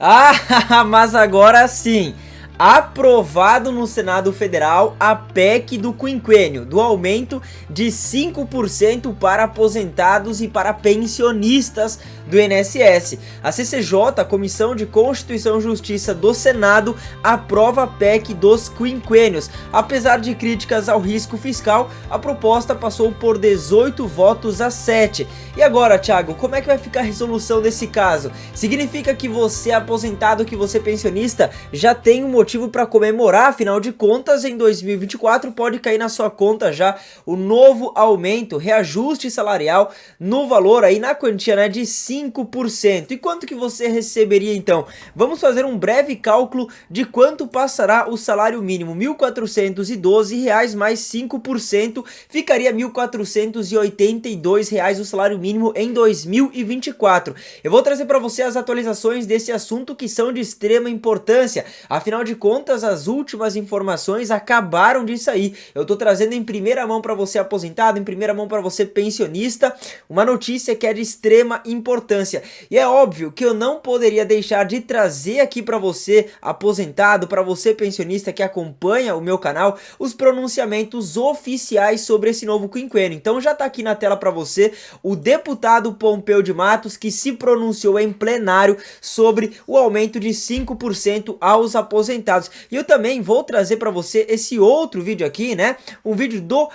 Ah, mas agora sim! Aprovado no Senado Federal a PEC do quinquênio, do aumento de 5% para aposentados e para pensionistas do INSS. A CCJ, a Comissão de Constituição e Justiça do Senado, aprova a PEC dos quinquênios. Apesar de críticas ao risco fiscal, a proposta passou por 18 votos a 7. E agora, Thiago, como é que vai ficar a resolução desse caso? Significa que você aposentado, que você pensionista, já tem um motivo para comemorar, afinal de contas, em 2024 pode cair na sua conta já o novo aumento, reajuste salarial no valor aí, na quantia, né, de 5%. E quanto que você receberia então? Vamos fazer um breve cálculo de quanto passará o salário mínimo. R$ 1.412 mais 5%, ficaria R$ 1.482 o salário mínimo em 2024. Eu vou trazer para você as atualizações desse assunto que são de extrema importância, afinal de contas as últimas informações acabaram de sair. Eu tô trazendo em primeira mão para você aposentado, em primeira mão para você pensionista, uma notícia que é de extrema importância. E é óbvio que eu não poderia deixar de trazer aqui para você aposentado, para você pensionista que acompanha o meu canal, os pronunciamentos oficiais sobre esse novo quinquênio. Então já tá aqui na tela para você o deputado Pompeu de Matos, que se pronunciou em plenário sobre o aumento de 5% aos aposentados. E eu também vou trazer para você esse outro vídeo aqui, né? Um vídeo do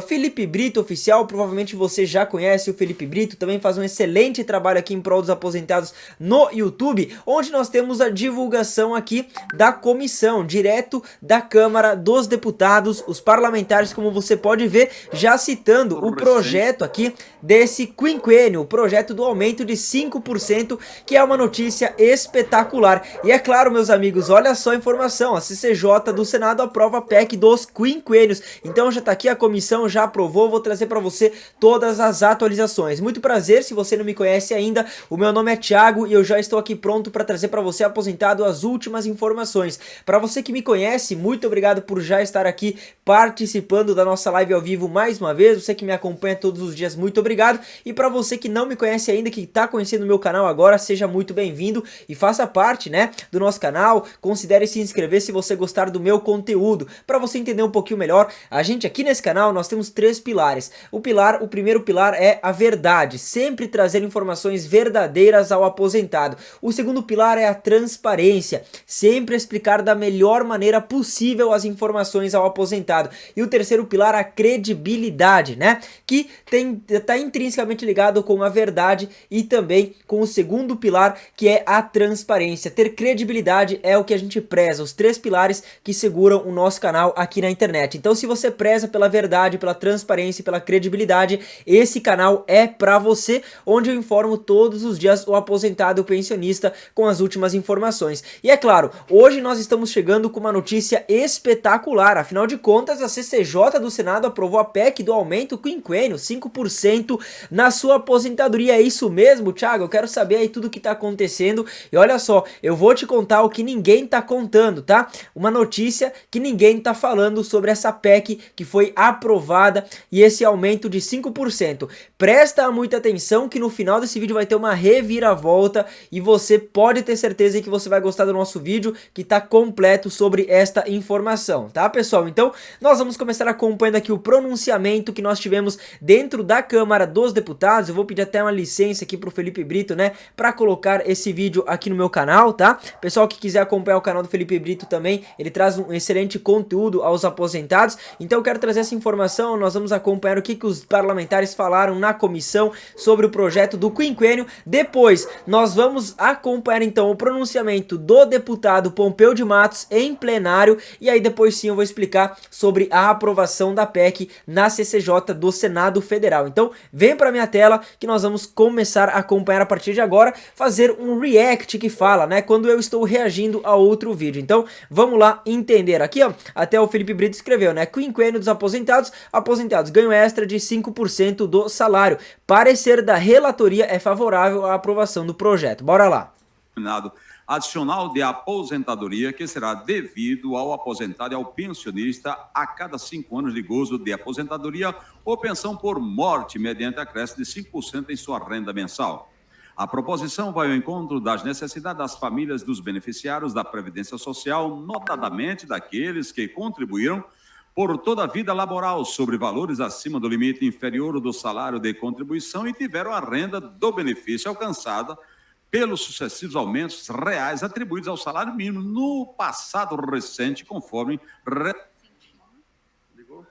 Felipe Brito oficial. Provavelmente você já conhece o Felipe Brito, também faz um excelente trabalho aqui em prol dos aposentados no YouTube, onde nós temos a divulgação aqui da comissão, direto da Câmara dos Deputados, os parlamentares, como você pode ver, já citando o projeto aqui desse quinquênio, o projeto do aumento de 5%, que é uma notícia espetacular. E é claro, meus amigos, olha só a informação, a CCJ do Senado aprova a PEC dos quinquênios. Então já tá aqui, a comissão já aprovou, vou trazer para você todas as atualizações. Muito prazer, se você não me conhece ainda, o meu nome é Thiago e eu já estou aqui pronto para trazer para você, aposentado, as últimas informações. Para você que me conhece, muito obrigado por já estar aqui participando da nossa live ao vivo mais uma vez. Você que me acompanha todos os dias, muito obrigado. E para você que não me conhece ainda, que está conhecendo o meu canal agora, seja muito bem-vindo e faça parte, né, do nosso canal. Considere se inscrever se você gostar do meu conteúdo. Para você entender um pouquinho melhor, a gente aqui nesse canal nós temos 3 pilares. O primeiro pilar é a verdade, sempre trazer informações verdadeiras ao aposentado. O segundo pilar é a transparência, sempre explicar da melhor maneira possível as informações ao aposentado. E o terceiro pilar, a credibilidade, né, que está intrinsecamente ligado com a verdade e também com o segundo pilar, que é a transparência. Ter credibilidade é o que a gente preza, os 3 pilares que seguram o nosso canal aqui na internet. Então, se você preza pela verdade, pela transparência e pela credibilidade, esse canal é para você, onde eu informo todos os dias o aposentado e o pensionista com as últimas informações. E é claro, hoje nós estamos chegando com uma notícia espetacular. Afinal de contas, a CCJ do Senado aprovou a PEC do aumento quinquênio, 5% na sua aposentadoria. É isso mesmo, Thiago? Eu quero saber aí tudo o que tá acontecendo. E olha só, eu vou te contar o que ninguém tá contando, tá? Uma notícia que ninguém tá falando sobre essa PEC que foi aprovada e esse aumento de 5%. Presta muita atenção que no final desse vídeo vai ter uma reviravolta e você pode ter certeza que você vai gostar do nosso vídeo, que tá completo sobre esta informação, tá, pessoal? Então, nós vamos começar acompanhando aqui o pronunciamento que nós tivemos dentro da Câmara dos Deputados. Eu vou pedir até uma licença aqui pro Felipe Brito, né, para colocar esse vídeo aqui no meu canal, tá? Pessoal que quiser acompanhar o canal do Felipe Brito também, ele traz um excelente conteúdo aos aposentados. Então eu quero trazer essa informação, nós vamos acompanhar o que os parlamentares falaram na comissão sobre o projeto do quinquênio. Depois, nós vamos acompanhar então o pronunciamento do deputado Pompeu de Matos em plenário, e aí depois sim eu vou explicar sobre a aprovação da PEC na CCJ do Senado Federal. Então, vem para minha tela que nós vamos começar a acompanhar a partir de agora, fazer um react que fala, né, quando eu estou reagindo a outro vídeo. Então, vamos lá entender aqui, ó, até o Felipe Brito escreveu, né, quinquênio dos aposentados, ganho extra de 5% do salário. Parecer da relatoria é favorável à aprovação do projeto. Bora lá. Adicional de aposentadoria que será devido ao aposentado e ao pensionista a cada 5 anos de gozo de aposentadoria ou pensão por morte mediante acréscimo de 5% em sua renda mensal. A proposição vai ao encontro das necessidades das famílias dos beneficiários da Previdência Social, notadamente daqueles que contribuíram por toda a vida laboral sobre valores acima do limite inferior do salário de contribuição e tiveram a renda do benefício alcançada pelos sucessivos aumentos reais atribuídos ao salário mínimo no passado recente, conforme... Ligou?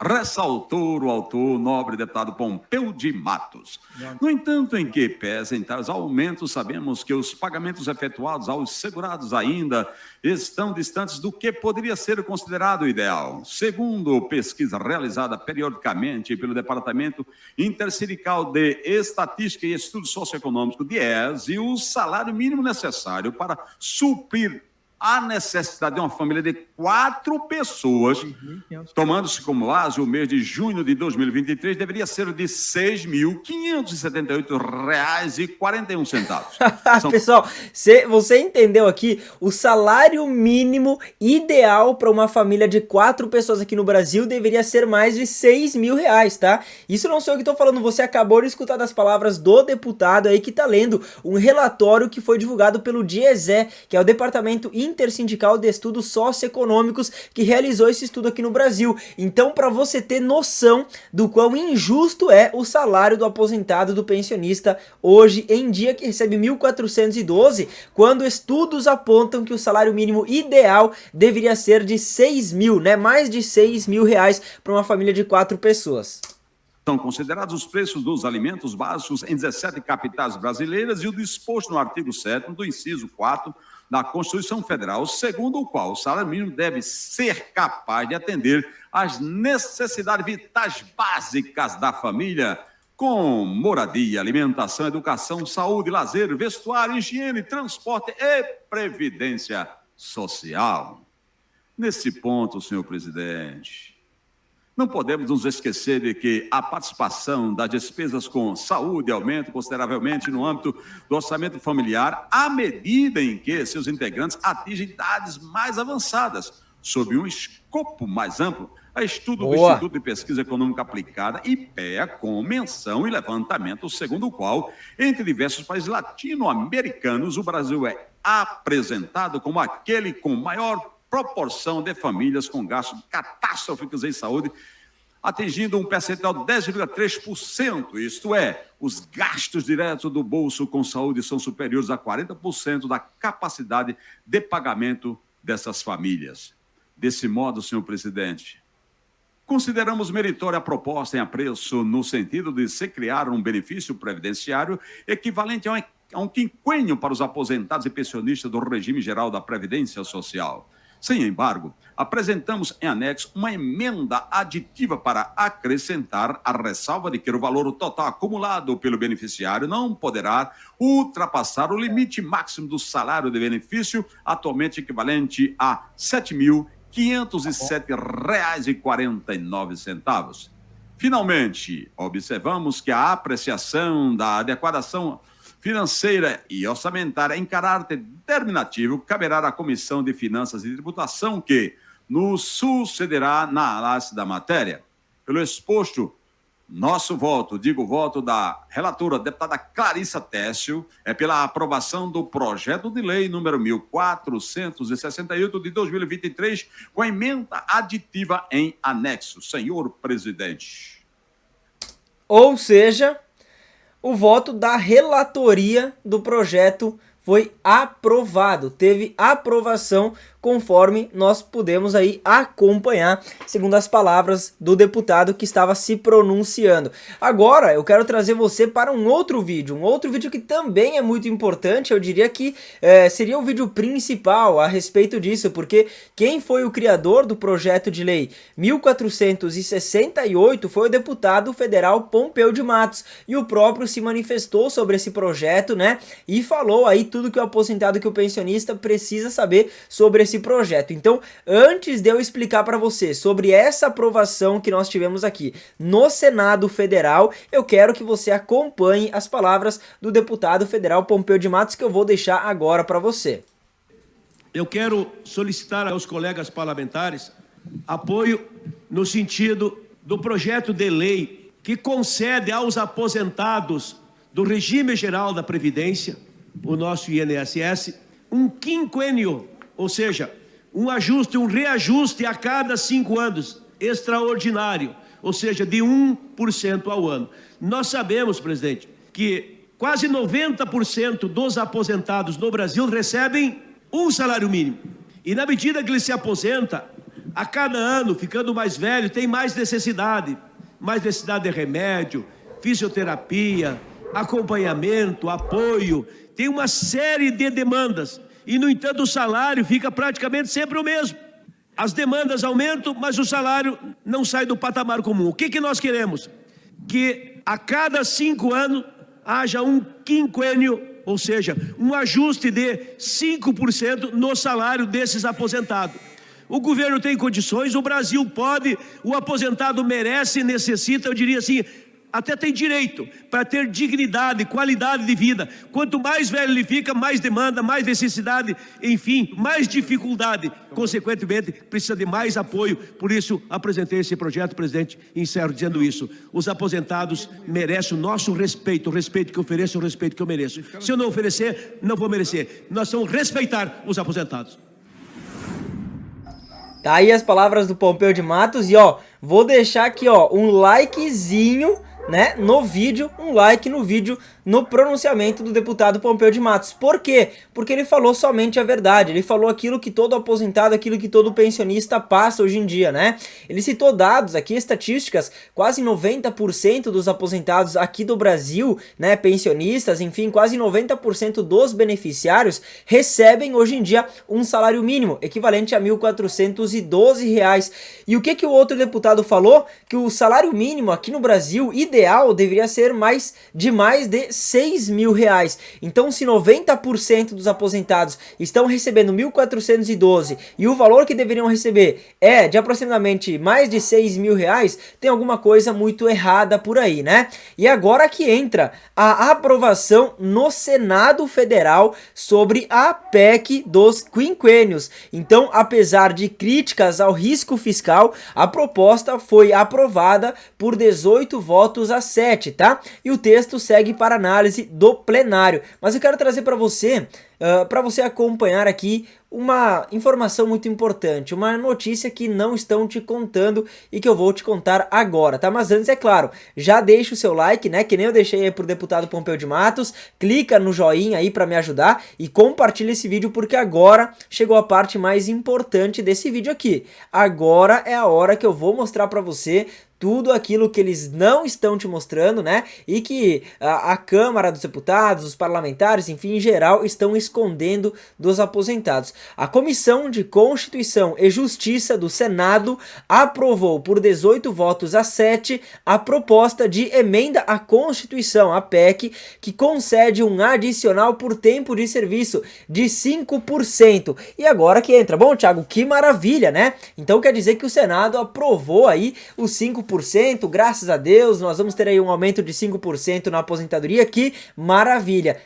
Ressaltou o autor, nobre deputado Pompeu de Matos. No entanto, em que pesem tais aumentos, sabemos que os pagamentos efetuados aos segurados ainda estão distantes do que poderia ser considerado ideal. Segundo pesquisa realizada periodicamente pelo Departamento Intersindical de Estatística e Estudo Socioeconômico, DIEESE, o salário mínimo necessário para suprir a necessidade de uma família de 4 pessoas, tomando-se como base o mês de junho de 2023, deveria ser de R$ 6.578,41. Pessoal, você entendeu aqui? O salário mínimo ideal para uma família de 4 pessoas aqui no Brasil deveria ser mais de R$ 6.000, tá? Isso não sou eu que estou falando, você acabou de escutar das palavras do deputado aí que está lendo um relatório que foi divulgado pelo DIEESE, que é o Departamento Intersindical de Estudos Socioeconômicos, que realizou esse estudo aqui no Brasil. Então, para você ter noção do quão injusto é o salário do aposentado, do pensionista, hoje em dia, que recebe 1.412, quando estudos apontam que o salário mínimo ideal deveria ser de 6.000, né? Mais de R$ 6.000 para uma família de 4 pessoas. São considerados os preços dos alimentos básicos em 17 capitais brasileiras e o disposto no artigo 7º do inciso 4 da Constituição Federal, segundo o qual o salário mínimo deve ser capaz de atender às necessidades vitais básicas da família, com moradia, alimentação, educação, saúde, lazer, vestuário, higiene, transporte e previdência social. Nesse ponto, senhor presidente, não podemos nos esquecer de que a participação das despesas com saúde aumenta consideravelmente no âmbito do orçamento familiar à medida em que seus integrantes atingem idades mais avançadas, sob um escopo mais amplo, a estudo do Instituto de Pesquisa Econômica Aplicada, IPEA, com menção e levantamento, segundo o qual, entre diversos países latino-americanos, o Brasil é apresentado como aquele com maior proporção de famílias com gastos catastróficos em saúde, atingindo um percentual de 10,3%, isto é, os gastos diretos do bolso com saúde são superiores a 40% da capacidade de pagamento dessas famílias. Desse modo, senhor presidente, consideramos meritória a proposta em apreço no sentido de se criar um benefício previdenciário equivalente a um quinquênio para os aposentados e pensionistas do regime geral da Previdência Social. Sem embargo, apresentamos em anexo uma emenda aditiva para acrescentar a ressalva de que o valor total acumulado pelo beneficiário não poderá ultrapassar o limite máximo do salário de benefício, atualmente equivalente a R$ 7.507,49. Finalmente, observamos que a apreciação da adequação financeira e orçamentária em caráter determinativo caberá à Comissão de Finanças e Tributação, que nos sucederá na análise da matéria. Pelo exposto, nosso voto, digo voto da relatora, deputada Clarissa Técio, é pela aprovação do projeto de lei número 1468 de 2023, com a emenda aditiva em anexo. Senhor presidente. Ou seja, o voto da relatoria do projeto foi aprovado, teve aprovação conforme nós pudemos aí acompanhar, segundo as palavras do deputado que estava se pronunciando. Agora eu quero trazer você para um outro vídeo que também é muito importante, eu diria que seria o vídeo principal a respeito disso, porque quem foi o criador do projeto de lei 1468 foi o deputado federal Pompeu de Matos, e o próprio se manifestou sobre esse projeto, né, e falou aí tudo que o aposentado, que o pensionista precisa saber sobre esse projeto. Então, antes de eu explicar para você sobre essa aprovação que nós tivemos aqui no Senado Federal, eu quero que você acompanhe as palavras do deputado federal Pompeu de Matos, que eu vou deixar agora para você. Eu quero solicitar aos colegas parlamentares apoio no sentido do projeto de lei que concede aos aposentados do regime geral da Previdência, o nosso INSS, um quinquênio, ou seja, um ajuste, um reajuste a cada 5 anos, extraordinário, ou seja, de 1% ao ano. Nós sabemos, presidente, que quase 90% dos aposentados no Brasil recebem um salário mínimo. E na medida que ele se aposenta, a cada ano, ficando mais velho, tem mais necessidade de remédio, fisioterapia, acompanhamento, apoio, tem uma série de demandas. E, no entanto, o salário fica praticamente sempre o mesmo. As demandas aumentam, mas o salário não sai do patamar comum. O que nós queremos? Que a cada 5 anos haja um quinquênio, ou seja, um ajuste de 5% no salário desses aposentados. O governo tem condições, o Brasil pode, o aposentado merece, necessita, eu diria assim, até tem direito para ter dignidade, qualidade de vida. Quanto mais velho ele fica, mais demanda, mais necessidade, enfim, mais dificuldade. Consequentemente, precisa de mais apoio. Por isso, apresentei esse projeto, presidente, e encerro dizendo isso. Os aposentados merecem o nosso respeito, o respeito que eu ofereço, o respeito que eu mereço. Se eu não oferecer, não vou merecer. Nós vamos respeitar os aposentados. Tá aí as palavras do Pompeu de Matos e ó, vou deixar aqui ó, um likezinho, né, no vídeo, um like no vídeo, no pronunciamento do deputado Pompeu de Matos. Por quê? Porque ele falou somente a verdade, ele falou aquilo que todo aposentado, aquilo que todo pensionista passa hoje em dia, né? Ele citou dados aqui, estatísticas, quase 90% dos aposentados aqui do Brasil, né, pensionistas, enfim, quase 90% dos beneficiários recebem hoje em dia um salário mínimo, equivalente a R$ 1.412. E o que o outro deputado falou? Que o salário mínimo aqui no Brasil, ideal, deveria ser mais de R$ 6.000. Então, se 90% dos aposentados estão recebendo 1.412 e o valor que deveriam receber é de aproximadamente mais de R$ 6.000, tem alguma coisa muito errada por aí, né? E agora que entra a aprovação no Senado Federal sobre a PEC dos quinquênios. Então, apesar de críticas ao risco fiscal, a proposta foi aprovada por 18 votos a 7, tá? E o texto segue para análise do plenário. Mas eu quero trazer para você acompanhar aqui uma informação muito importante, uma notícia que não estão te contando e que eu vou te contar agora, tá? Mas antes, é claro, já deixa o seu like, né? Que nem eu deixei aí pro deputado Pompeu de Matos, clica no joinha aí para me ajudar e compartilha esse vídeo porque agora chegou a parte mais importante desse vídeo aqui. Agora é a hora que eu vou mostrar para você tudo aquilo que eles não estão te mostrando, né? E que a Câmara dos Deputados, os parlamentares, enfim, em geral, estão escondendo dos aposentados. A Comissão de Constituição e Justiça do Senado aprovou por 18 votos a 7 a proposta de emenda à Constituição, a PEC, que concede um adicional por tempo de serviço de 5%. E agora que entra. Bom, Thiago, que maravilha, né? Então quer dizer que o Senado aprovou aí os 5%, graças a Deus, nós vamos ter aí um aumento de 5% na aposentadoria, que maravilha.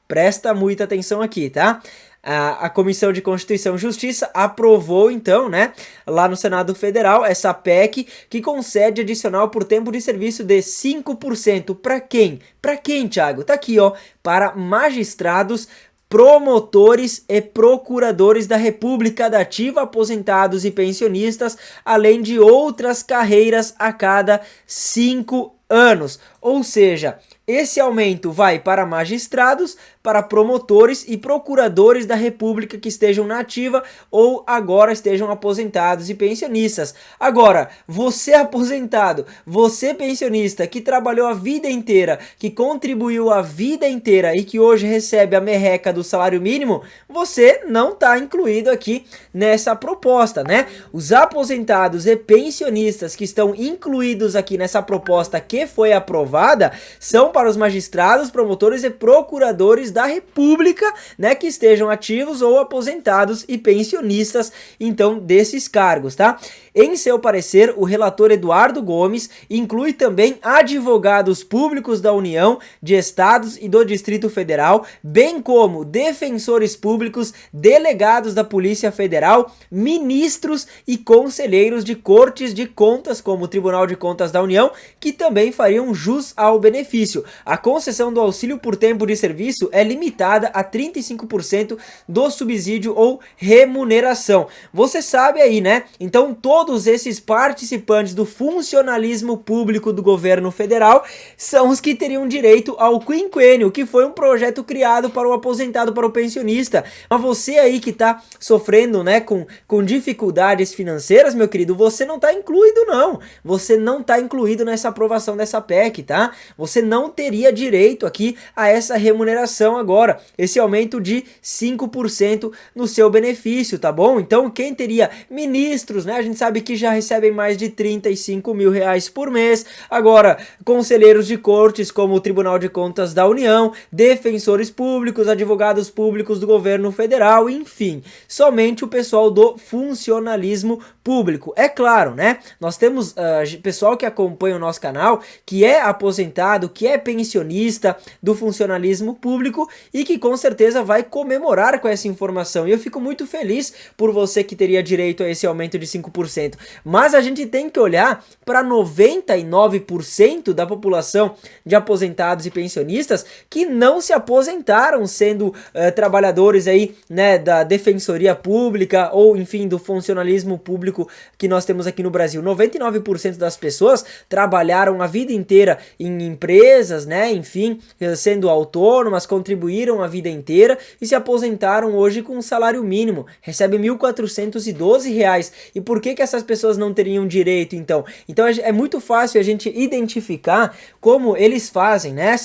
Presta muita atenção aqui, tá? A Comissão de Constituição e Justiça aprovou então, né, lá no Senado Federal, essa PEC que concede adicional por tempo de serviço de 5%. Para quem? Para quem, Thiago? Tá aqui, ó, para magistrados, promotores e procuradores da República da Ativa, aposentados e pensionistas, além de outras carreiras a cada 5 anos. Ou seja, esse aumento vai para magistrados, para promotores e procuradores da República que estejam na ativa ou agora estejam aposentados e pensionistas. Agora, você aposentado, você pensionista que trabalhou a vida inteira, que contribuiu a vida inteira e que hoje recebe a merreca do salário mínimo, você não está incluído aqui nessa proposta, né? Os aposentados e pensionistas que estão incluídos aqui nessa proposta que foi aprovada são para os magistrados, promotores e procuradores da República, né, que estejam ativos ou aposentados e pensionistas, então, desses cargos, tá? Em seu parecer, o relator Eduardo Gomes inclui também advogados públicos da União, de estados e do Distrito Federal, bem como defensores públicos, delegados da Polícia Federal, ministros e conselheiros de cortes de contas, como o Tribunal de Contas da União, que também fariam jus ao benefício. A concessão do auxílio por tempo de serviço é limitada a 35% do subsídio ou remuneração. Você sabe aí, né? Então todos esses participantes do funcionalismo público do governo federal são os que teriam direito ao quinquênio, que foi um projeto criado para o aposentado, para o pensionista. Mas você aí que tá sofrendo, né, com dificuldades financeiras, meu querido, você não tá incluído não. Você não tá incluído nessa aprovação dessa PEC, tá? Você não teria direito aqui a essa remuneração agora, esse aumento de 5% no seu benefício, tá bom? Então quem teria ministros, né, a gente sabe que já recebem mais de 35 mil reais por mês, agora conselheiros de cortes como o Tribunal de Contas da União, defensores públicos, advogados públicos do governo federal, enfim, somente o pessoal do funcionalismo público. É claro, né, nós temos pessoal que acompanha o nosso canal, que é aposentado, que é pensionista do funcionalismo público e que com certeza vai comemorar com essa informação, e eu fico muito feliz por você que teria direito a esse aumento de 5%, mas a gente tem que olhar para 99% da população de aposentados e pensionistas que não se aposentaram sendo trabalhadores aí, né, da defensoria pública ou enfim do funcionalismo público que nós temos aqui no Brasil. 99% das pessoas trabalharam a vida inteira em empresas, né, enfim, sendo autônomas, contribuíram a vida inteira e se aposentaram hoje com um salário mínimo, recebem R$ 1.412. E por que essas pessoas não teriam direito então? Então é muito fácil a gente identificar como eles fazem, né?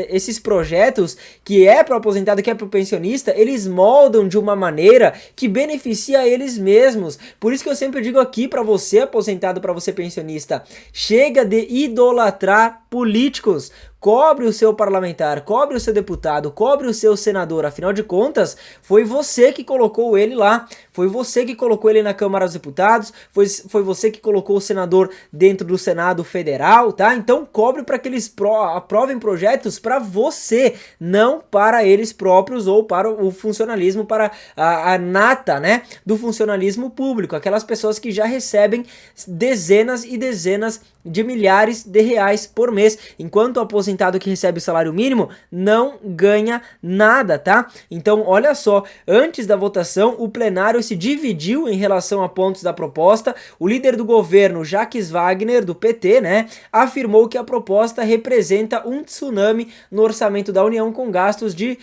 Esses projetos que é para o aposentado, que é para o pensionista, eles moldam de uma maneira que beneficia eles mesmos. Por isso que eu sempre digo aqui para você aposentado, para você pensionista, chega de idolatrar políticos. Cobre o seu parlamentar, cobre o seu deputado, cobre o seu senador, afinal de contas, foi você que colocou ele lá, foi você que colocou ele na Câmara dos Deputados, foi você que colocou o senador dentro do Senado Federal, tá? Então cobre para que eles aprovem projetos para você, não para eles próprios ou para o funcionalismo, para a nata, né, do funcionalismo público, aquelas pessoas que já recebem dezenas e dezenas de milhares de reais por mês, enquanto o aposentado que recebe o salário mínimo não ganha nada, tá? Então, olha só, antes da votação, o plenário se dividiu em relação a pontos da proposta. O líder do governo, Jacques Wagner, do PT, né, afirmou que a proposta representa um tsunami no orçamento da União, com gastos de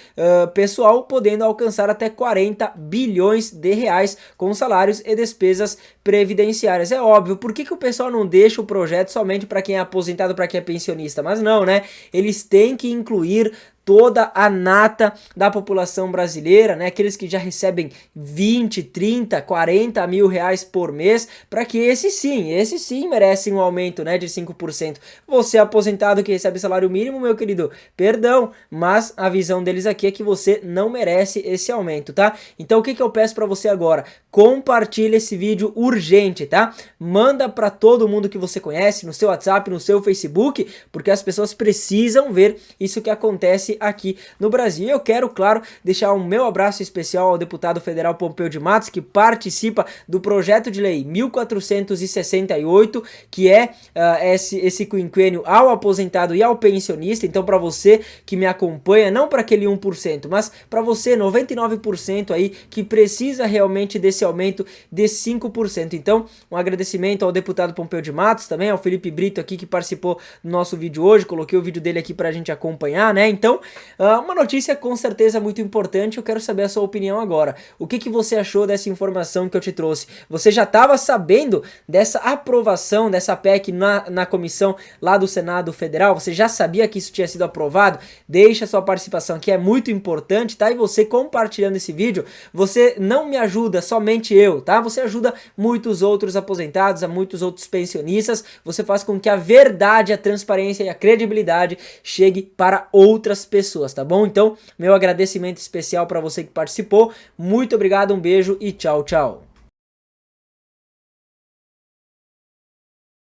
pessoal podendo alcançar até 40 bilhões de reais com salários e despesas previdenciárias. É óbvio, por que o pessoal não deixa o projeto somente para quem é aposentado, para quem é pensionista? Mas não, né? Eles têm que incluir toda a nata da população brasileira, né? Aqueles que já recebem 20, 30, 40 mil reais por mês, para que esses sim merecem um aumento, né, de 5%. Você aposentado que recebe salário mínimo, meu querido, perdão, mas a visão deles aqui é que você não merece esse aumento, tá? Então o que eu peço para você agora? Compartilha esse vídeo urgente, tá? Manda para todo mundo que você conhece, no seu WhatsApp, no seu Facebook, porque as pessoas precisam ver isso que acontece aqui no Brasil. Eu quero, claro, deixar um meu abraço especial ao deputado federal Pompeu de Matos, que participa do projeto de lei 1468, que é esse quinquênio ao aposentado e ao pensionista. Então, para você que me acompanha, não para aquele 1%, mas para você, 99% aí, que precisa realmente desse aumento de 5%. Então, um agradecimento ao deputado Pompeu de Matos, também ao Felipe Brito aqui, que participou do nosso vídeo hoje. Coloquei o vídeo dele aqui pra gente acompanhar, né? Então, uma notícia com certeza muito importante. Eu quero saber a sua opinião agora. O que você achou dessa informação que eu te trouxe? Você já estava sabendo dessa aprovação dessa PEC na comissão lá do Senado Federal? Você já sabia que isso tinha sido aprovado? Deixa a sua participação aqui, é muito importante, tá? E você compartilhando esse vídeo, você não me ajuda somente eu, tá? Você ajuda muitos outros aposentados, a muitos outros pensionistas. Você faz com que a verdade, a transparência e a credibilidade chegue para outras pessoas, tá bom? Então, meu agradecimento especial para você que participou. Muito obrigado, um beijo e tchau, tchau.